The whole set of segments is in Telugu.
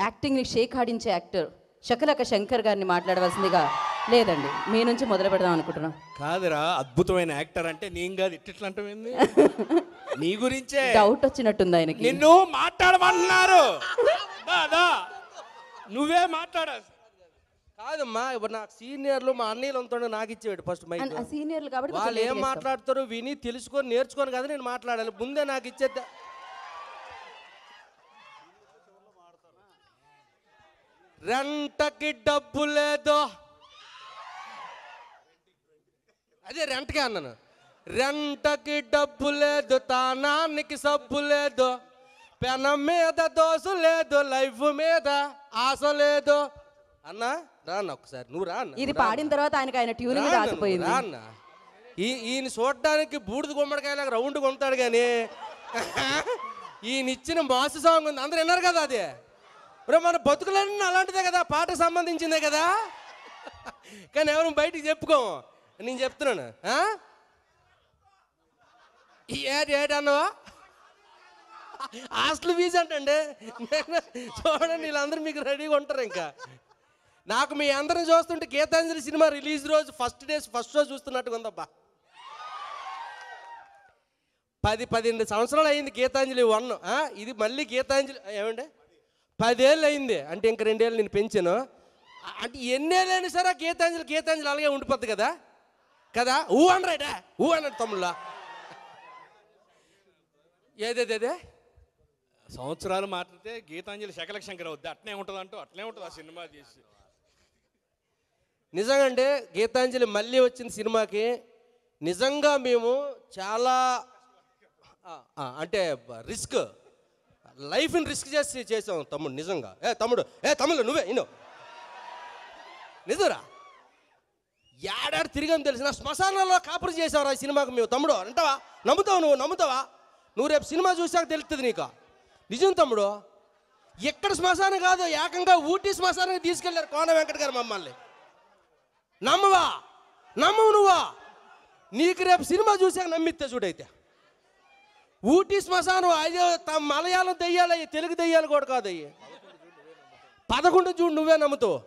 యాక్టింగ్ని షేక్ ఆడించే యాక్టర్ శకలక శంకర్ గారిని మాట్లాడవలసిందిగా. లేదండి, మీ నుంచి మొదలు పెడదాం అనుకుంటున్నాం. కాదురా, అద్భుతమైన యాక్టర్ అంటే నేను కాదు, ఇట్లా అంటావేంది? నీ గురించే డౌట్ వచ్చినట్టుంది ఆయనకి. నిన్ను మాట్లాడమన్నారు, నువ్వే మాట్లాడ. కాదమ్మా, ఇప్పుడు నాకు సీనియర్లు మా అన్నయ్యలు అంతా నాకు ఇచ్చేవాడు ఫస్ట్ మైక్. సీనియర్లు కాబట్టి వాళ్ళు ఏం మాట్లాడతారో విని తెలుసుకొని నేర్చుకొని కదా నేను మాట్లాడాలి. ముందే నాకు ఇచ్చేద్దా. రెంటకి డబ్బు లేదు, అదే రెంట్కే అన్నాను. రెంటకి డబ్బు లేదు, తానానికి సబ్బు లేదు, పెనం మీద దోసు లేదు, లైఫ్ మీద ఆశ లేదు అన్నా. రాన్న ఒకసారి నువ్వు రాన్న. ఇది పాడిన తర్వాత ఆయన ట్యూన్ మీద ఆగిపోయింది. రాన్న. ఈయన చూడడానికి బూడిద గుమ్మడికాయలాగా రౌండ్ కొంటాడు కానీ ఈయన ఇచ్చిన మాసు సాంగ్ ఉంది, అందరు విన్నారు కదా. అది మన బతుకులన్నీ అలాంటిదే కదా, పాటకు సంబంధించిందే కదా. కానీ ఎవరు బయటికి చెప్పుకోము, నేను చెప్తున్నాను. ఏటి అన్నవా? హాస్టల్ ఫీజు అంటండి. చూడండి, వీళ్ళందరూ మీకు రెడీగా ఉంటారు. ఇంకా నాకు మీ అందరం చూస్తుంటే గీతాంజలి సినిమా రిలీజ్ రోజు ఫస్ట్ రోజు చూస్తున్నట్టుగా ఉందబ్బా. 10-12 సంవత్సరాలు అయింది గీతాంజలి 1. ఇది మళ్ళీ గీతాంజలి ఏమండి 10 ఏళ్ళు అయింది అంటే ఇంక 2 ఏళ్ళు నేను పెంచాను. అంటే ఎన్నేళ్ళైనా సరే గీతాంజలి అలాగే ఉండిపోద్ది కదా కదా. ఊ అనరాడా, ఊ అన్నాడు తమ్ముళ్ళ. ఏదేదే సంవత్సరాలు మాట్లాడితే గీతాంజలి శకలక శంకర్ అవుద్ది, అట్నే ఉంటుంది అంటూ అట్లే ఉంటుంది ఆ సినిమా చేసి. నిజంగా అంటే గీతాంజలి మళ్ళీ వచ్చిన సినిమాకి నిజంగా మేము చాలా అంటే లైఫ్ని రిస్క్ చేసాం తమ్ముడు. నిజంగా తమ్ముడు నువ్వే ఇన్నో నిజరా ఏడాడు తిరిగాం తెలిసిన శ్మశానాల్లో కాపురం చేసావురా ఈ సినిమాకి మేము. తమ్ముడు అంటావా? నమ్ముతావా? నువ్వు రేపు సినిమా చూసాక తెలుస్తుంది నీకు. నిజం తమ్ముడు, ఎక్కడ శ్మశానం కాదు, ఏకంగా ఊటీ శ్మశానానికి తీసుకెళ్లారు కోన వెంకట గారు మమ్మల్ని. నమ్మవు నువ్వా? నీకు రేపు సినిమా చూసాక నమ్మితే చూడైతే. ఊటీ శ్మశానం అయ్యో మలయాళం దెయ్యాలు అయ్యి, తెలుగు దెయ్యాలు కూడా కాదు అయ్యి. 11 చూడు నువ్వే నమ్ముతావు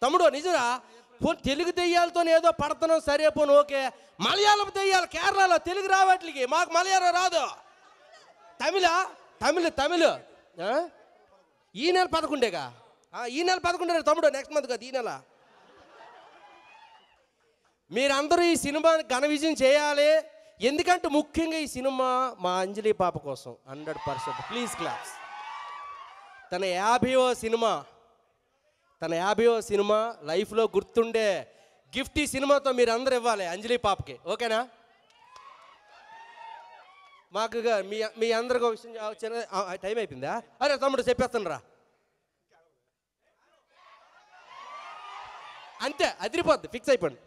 తమ్ముడు. నిజరా? తెలుగు దెయ్యాలతో ఏదో పడుతున్నాం సరే పోను, ఓకే. మలయాళం దెయ్యాలు కేరళలో, తెలుగు రావట్లకి, మాకు మలయాళం రాదు. తమిళ ఈ నెల 11గా, ఈ నెల 11 తమ్ముడు, నెక్స్ట్ మంత్ కదా ఈ నెల. మీరందరూ ఈ సినిమాని ఘన విజయం చేయాలి. ఎందుకంటే ముఖ్యంగా ఈ సినిమా మా అంజలి పాప కోసం 100%. Please claps. తన 50వ సినిమా లైఫ్లో గుర్తుండే గిఫ్ట్ ఈ సినిమాతో మీరు అందరూ ఇవ్వాలి అంజలి పాపకి, ఓకేనా? మాకు మీ అందరికి ఒక విషయం, టైం అయిపోయిందా? అరే తమ్ముడు చెప్పేస్తాను రా. అంతే, అదిరిపోద్ది, ఫిక్స్ అయిపోండి.